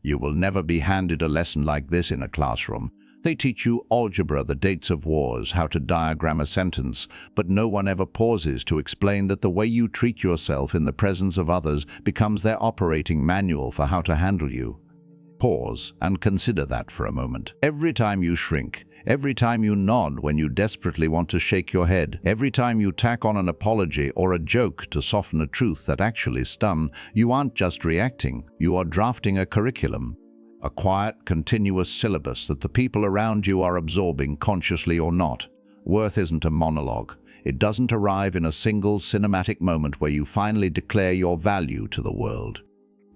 You will never be handed a lesson like this in a classroom. They teach you algebra, the dates of wars, how to diagram a sentence, but no one ever pauses to explain that the way you treat yourself in the presence of others becomes their operating manual for how to handle you. Pause and consider that for a moment. Every time you shrink, every time you nod when you desperately want to shake your head, every time you tack on an apology or a joke to soften a truth that actually stung, you aren't just reacting, you are drafting a curriculum. A quiet, continuous syllabus that the people around you are absorbing, consciously or not. Worth isn't a monologue. It doesn't arrive in a single cinematic moment where you finally declare your value to the world.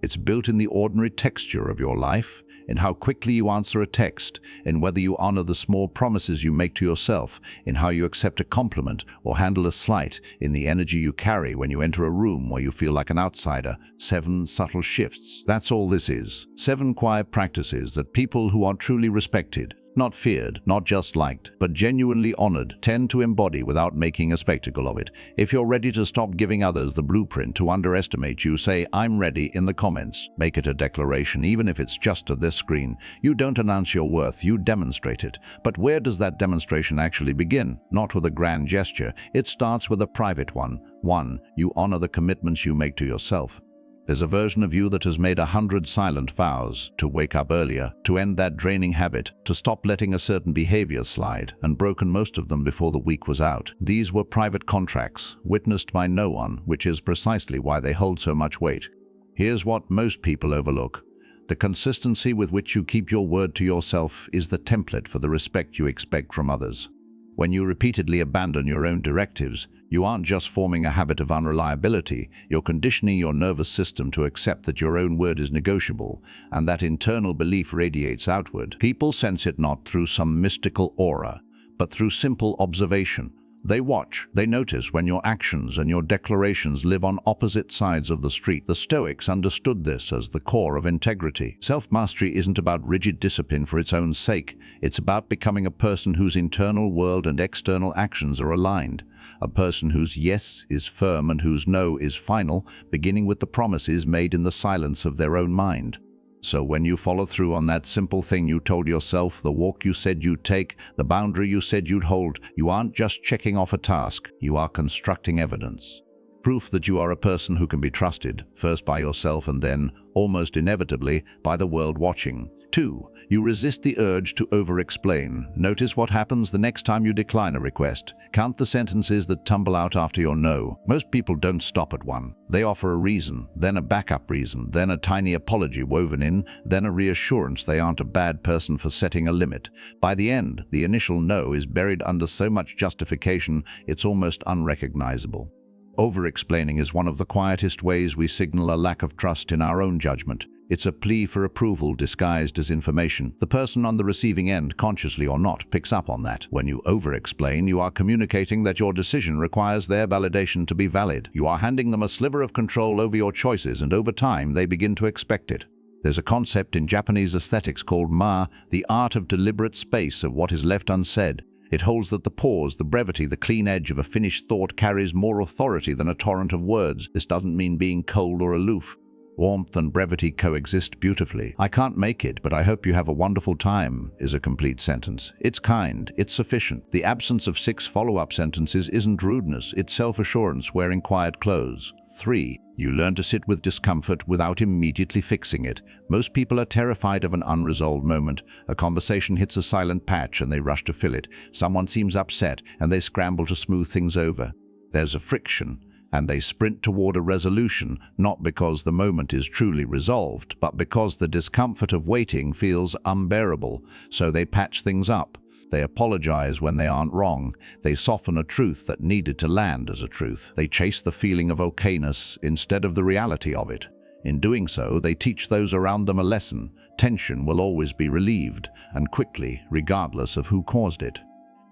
It's built in the ordinary texture of your life, in how quickly you answer a text, in whether you honor the small promises you make to yourself, in how you accept a compliment or handle a slight, in the energy you carry when you enter a room where you feel like an outsider. 7 subtle shifts. That's all this is. 7 quiet practices that people who are truly respected, not feared, not just liked, but genuinely honored, tend to embody without making a spectacle of it. If you're ready to stop giving others the blueprint to underestimate you, say, "I'm ready" in the comments. Make it a declaration, even if it's just to this screen. You don't announce your worth, you demonstrate it. But where does that demonstration actually begin? Not with a grand gesture. It starts with a private one. 1. You honor the commitments you make to yourself. There's a version of you that has made 100 silent vows to wake up earlier, to end that draining habit, to stop letting a certain behavior slide, and broken most of them before the week was out. These were private contracts, witnessed by no one, which is precisely why they hold so much weight. Here's what most people overlook. The consistency with which you keep your word to yourself is the template for the respect you expect from others. When you repeatedly abandon your own directives, you aren't just forming a habit of unreliability, you're conditioning your nervous system to accept that your own word is negotiable, and that internal belief radiates outward. People sense it not through some mystical aura, but through simple observation. They watch, they notice when your actions and your declarations live on opposite sides of the street. The Stoics understood this as the core of integrity. Self-mastery isn't about rigid discipline for its own sake. It's about becoming a person whose internal world and external actions are aligned. A person whose yes is firm and whose no is final, beginning with the promises made in the silence of their own mind. So when you follow through on that simple thing you told yourself, the walk you said you'd take, the boundary you said you'd hold, you aren't just checking off a task, you are constructing evidence. Proof that you are a person who can be trusted, first by yourself and then, almost inevitably, by the world watching. 2. You resist the urge to over-explain. Notice what happens the next time you decline a request. Count the sentences that tumble out after your no. Most people don't stop at one. They offer a reason, then a backup reason, then a tiny apology woven in, then a reassurance they aren't a bad person for setting a limit. By the end, the initial no is buried under so much justification it's almost unrecognizable. Over-explaining is one of the quietest ways we signal a lack of trust in our own judgment. It's a plea for approval disguised as information. The person on the receiving end, consciously or not, picks up on that. When you over-explain, you are communicating that your decision requires their validation to be valid. You are handing them a sliver of control over your choices, and over time they begin to expect it. There's a concept in Japanese aesthetics called ma, the art of deliberate space of what is left unsaid. It holds that the pause, the brevity, the clean edge of a finished thought carries more authority than a torrent of words. This doesn't mean being cold or aloof. Warmth and brevity coexist beautifully. "I can't make it, but I hope you have a wonderful time," is a complete sentence. It's kind, it's sufficient. The absence of 6 follow-up sentences isn't rudeness, it's self-assurance wearing quiet clothes. 3. You learn to sit with discomfort without immediately fixing it. Most people are terrified of an unresolved moment. A conversation hits a silent patch and they rush to fill it. Someone seems upset and they scramble to smooth things over. There's a friction, and they sprint toward a resolution, not because the moment is truly resolved, but because the discomfort of waiting feels unbearable. So they patch things up. They apologize when they aren't wrong. They soften a truth that needed to land as a truth. They chase the feeling of okayness instead of the reality of it. In doing so, they teach those around them a lesson. Tension will always be relieved, and quickly, regardless of who caused it.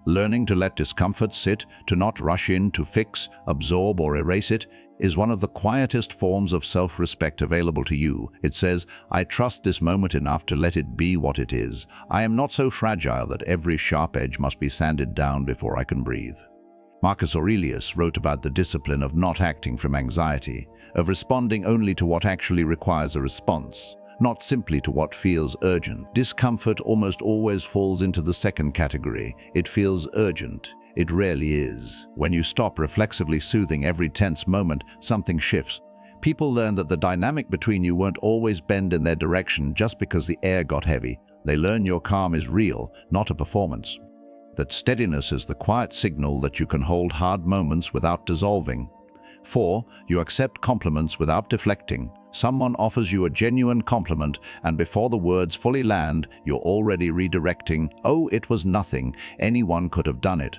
Learning to let discomfort sit, to not rush in to fix, absorb, or erase it, is one of the quietest forms of self-respect available to you. It says, "I trust this moment enough to let it be what it is. I am not so fragile that every sharp edge must be sanded down before I can breathe." Marcus Aurelius wrote about the discipline of not acting from anxiety, of responding only to what actually requires a response. not simply to what feels urgent. Discomfort almost always falls into the second category. It feels urgent. It rarely is. When you stop reflexively soothing every tense moment, something shifts. People learn that the dynamic between you won't always bend in their direction just because the air got heavy. They learn your calm is real, not a performance. That steadiness is the quiet signal that you can hold hard moments without dissolving. 4. You accept compliments without deflecting. Someone offers you a genuine compliment, and before the words fully land, you're already redirecting, "Oh, it was nothing. Anyone could have done it."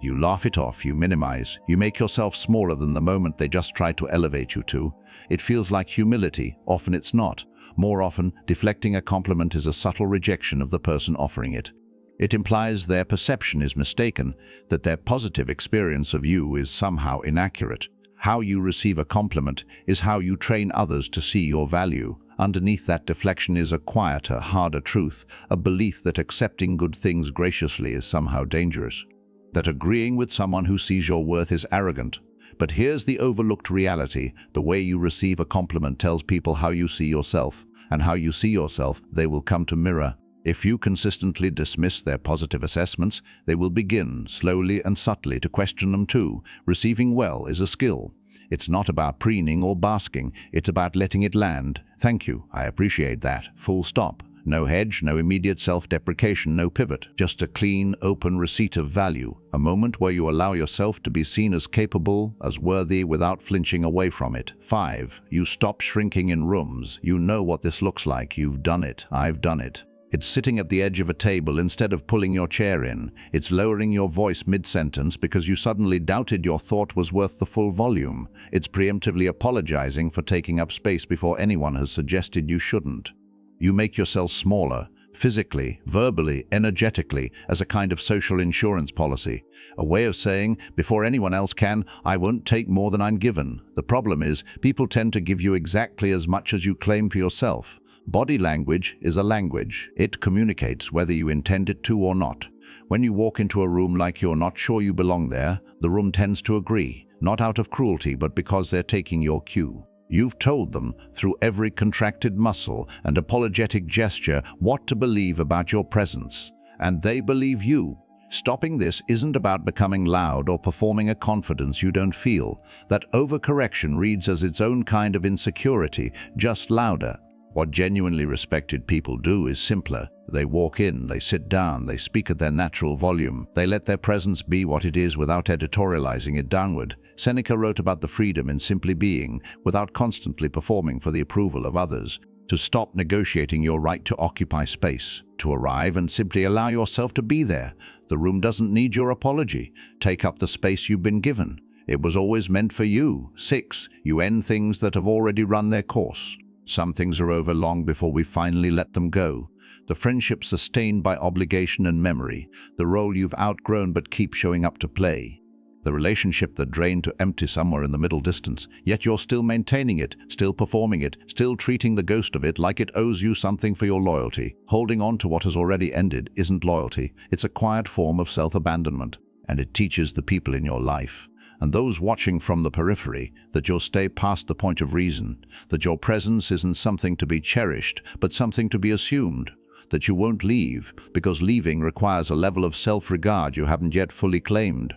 You laugh it off, you minimize, you make yourself smaller than the moment they just tried to elevate you to. It feels like humility. Often it's not. More often, deflecting a compliment is a subtle rejection of the person offering it. It implies their perception is mistaken, that their positive experience of you is somehow inaccurate. How you receive a compliment is how you train others to see your value. Underneath that deflection is a quieter, harder truth, a belief that accepting good things graciously is somehow dangerous. That agreeing with someone who sees your worth is arrogant. But here's the overlooked reality. The way you receive a compliment tells people how you see yourself, and how you see yourself, they will come to mirror. If you consistently dismiss their positive assessments, they will begin, slowly and subtly, to question them too. Receiving well is a skill. It's not about preening or basking, it's about letting it land. "Thank you, I appreciate that. Full stop." No hedge, no immediate self-deprecation, no pivot. Just a clean, open receipt of value. A moment where you allow yourself to be seen as capable, as worthy, without flinching away from it. 5. You stop shrinking in rooms. You know what this looks like. You've done it. I've done it. It's sitting at the edge of a table instead of pulling your chair in. It's lowering your voice mid-sentence because you suddenly doubted your thought was worth the full volume. It's preemptively apologizing for taking up space before anyone has suggested you shouldn't. You make yourself smaller, physically, verbally, energetically, as a kind of social insurance policy. A way of saying, before anyone else can, I won't take more than I'm given. The problem is, people tend to give you exactly as much as you claim for yourself. Body language is a language. It communicates whether you intend it to or not. When you walk into a room like you're not sure you belong there, the room tends to agree, not out of cruelty, but because they're taking your cue. You've told them, through every contracted muscle and apologetic gesture, what to believe about your presence. And they believe you. Stopping this isn't about becoming loud or performing a confidence you don't feel. That overcorrection reads as its own kind of insecurity, just louder. What genuinely respected people do is simpler. They walk in, they sit down, they speak at their natural volume. They let their presence be what it is without editorializing it downward. Seneca wrote about the freedom in simply being, without constantly performing for the approval of others. To stop negotiating your right to occupy space. To arrive and simply allow yourself to be there. The room doesn't need your apology. Take up the space you've been given. It was always meant for you. 6. You end things that have already run their course. Some things are over long before we finally let them go. The friendship sustained by obligation and memory. The role you've outgrown but keep showing up to play. The relationship that drained to empty somewhere in the middle distance, yet you're still maintaining it, still performing it, still treating the ghost of it like it owes you something for your loyalty. Holding on to what has already ended isn't loyalty. It's a quiet form of self-abandonment, and it teaches the people in your life, and those watching from the periphery, that you'll stay past the point of reason, that your presence isn't something to be cherished, but something to be assumed, that you won't leave, because leaving requires a level of self-regard you haven't yet fully claimed.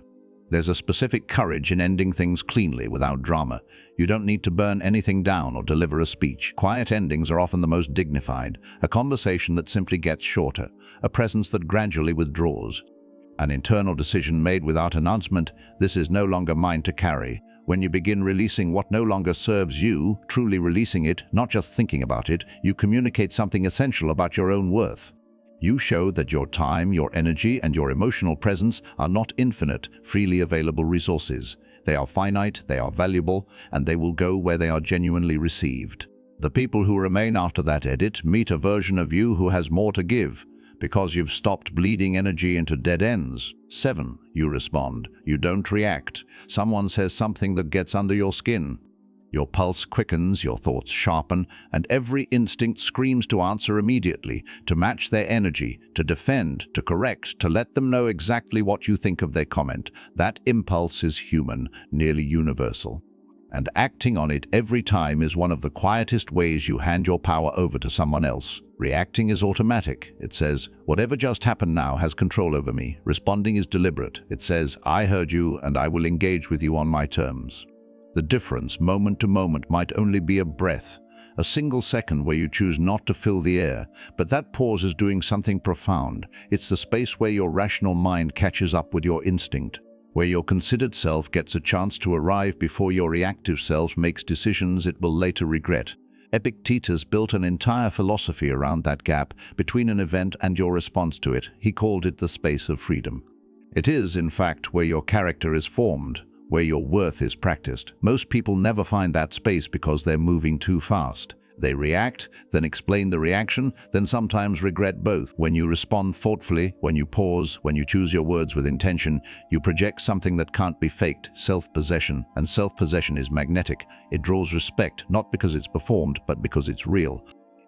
There's a specific courage in ending things cleanly without drama. You don't need to burn anything down or deliver a speech. Quiet endings are often the most dignified, a conversation that simply gets shorter, a presence that gradually withdraws. An internal decision made without announcement. This is no longer mine to carry. When you begin releasing what no longer serves you, truly releasing it, not just thinking about it, you communicate something essential about your own worth. You show that your time, your energy, and your emotional presence are not infinite, freely available resources. They are finite, they are valuable, and they will go where they are genuinely received. The people who remain after that edit meet a version of you who has more to give, because you've stopped bleeding energy into dead ends. 7. You respond. You don't react. Someone says something that gets under your skin. Your pulse quickens, your thoughts sharpen, and every instinct screams to answer immediately, to match their energy, to defend, to correct, to let them know exactly what you think of their comment. That impulse is human, nearly universal. And acting on it every time is one of the quietest ways you hand your power over to someone else. Reacting is automatic. It says, whatever just happened now has control over me. Responding is deliberate. It says, I heard you and I will engage with you on my terms. The difference, moment to moment, might only be a breath, a single second where you choose not to fill the air, but that pause is doing something profound. It's the space where your rational mind catches up with your instinct, where your considered self gets a chance to arrive before your reactive self makes decisions it will later regret. Epictetus built an entire philosophy around that gap between an event and your response to it. He called it the space of freedom. It is, in fact, where your character is formed, where your worth is practiced. Most people never find that space because they're moving too fast. They react, then explain the reaction, then sometimes regret both. When you respond thoughtfully, when you pause, when you choose your words with intention, you project something that can't be faked, self-possession. And self-possession is magnetic. It draws respect, not because it's performed, but because it's real.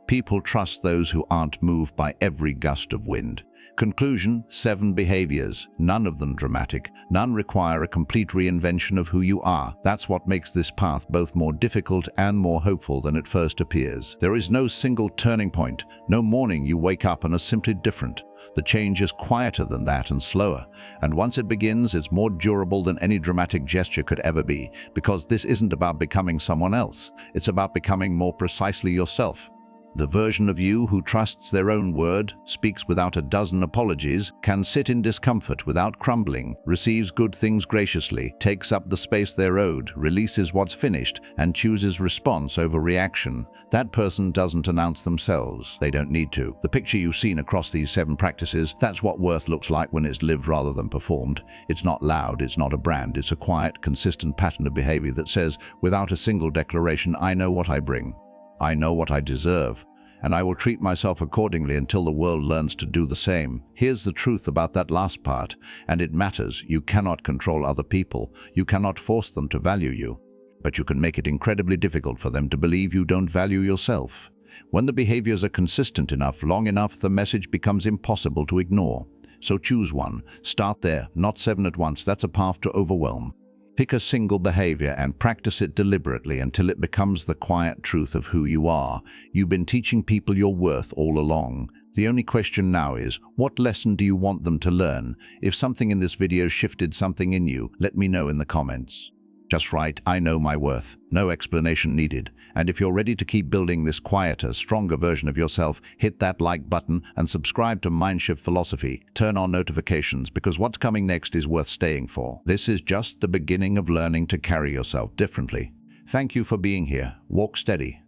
People trust those who aren't moved by every gust of wind. Conclusion: 7 behaviors, none of them dramatic, none require a complete reinvention of who you are. That's what makes this path both more difficult and more hopeful than it first appears. There is no single turning point, no morning you wake up and are simply different. The change is quieter than that and slower, and once it begins, it's more durable than any dramatic gesture could ever be, because this isn't about becoming someone else, it's about becoming more precisely yourself. The version of you who trusts their own word, speaks without a dozen apologies, can sit in discomfort without crumbling, receives good things graciously, takes up the space they're owed, releases what's finished, and chooses response over reaction. That person doesn't announce themselves. They don't need to. The picture you've seen across these 7 practices, that's what worth looks like when it's lived rather than performed. It's not loud, it's not a brand, it's a quiet, consistent pattern of behavior that says, without a single declaration, I know what I bring. I know what I deserve, and I will treat myself accordingly until the world learns to do the same. Here's the truth about that last part, and it matters. You cannot control other people. You cannot force them to value you. But you can make it incredibly difficult for them to believe you don't value yourself. When the behaviors are consistent enough, long enough, the message becomes impossible to ignore. So choose one. Start there, not 7 at once. That's a path to overwhelm. Pick a single behavior and practice it deliberately until it becomes the quiet truth of who you are. You've been teaching people your worth all along. The only question now is, what lesson do you want them to learn? If something in this video shifted something in you, let me know in the comments. Just write, I know my worth. No explanation needed. And if you're ready to keep building this quieter, stronger version of yourself, hit that like button and subscribe to Mindshift Philosophy. Turn on notifications, because what's coming next is worth staying for. This is just the beginning of learning to carry yourself differently. Thank you for being here. Walk steady.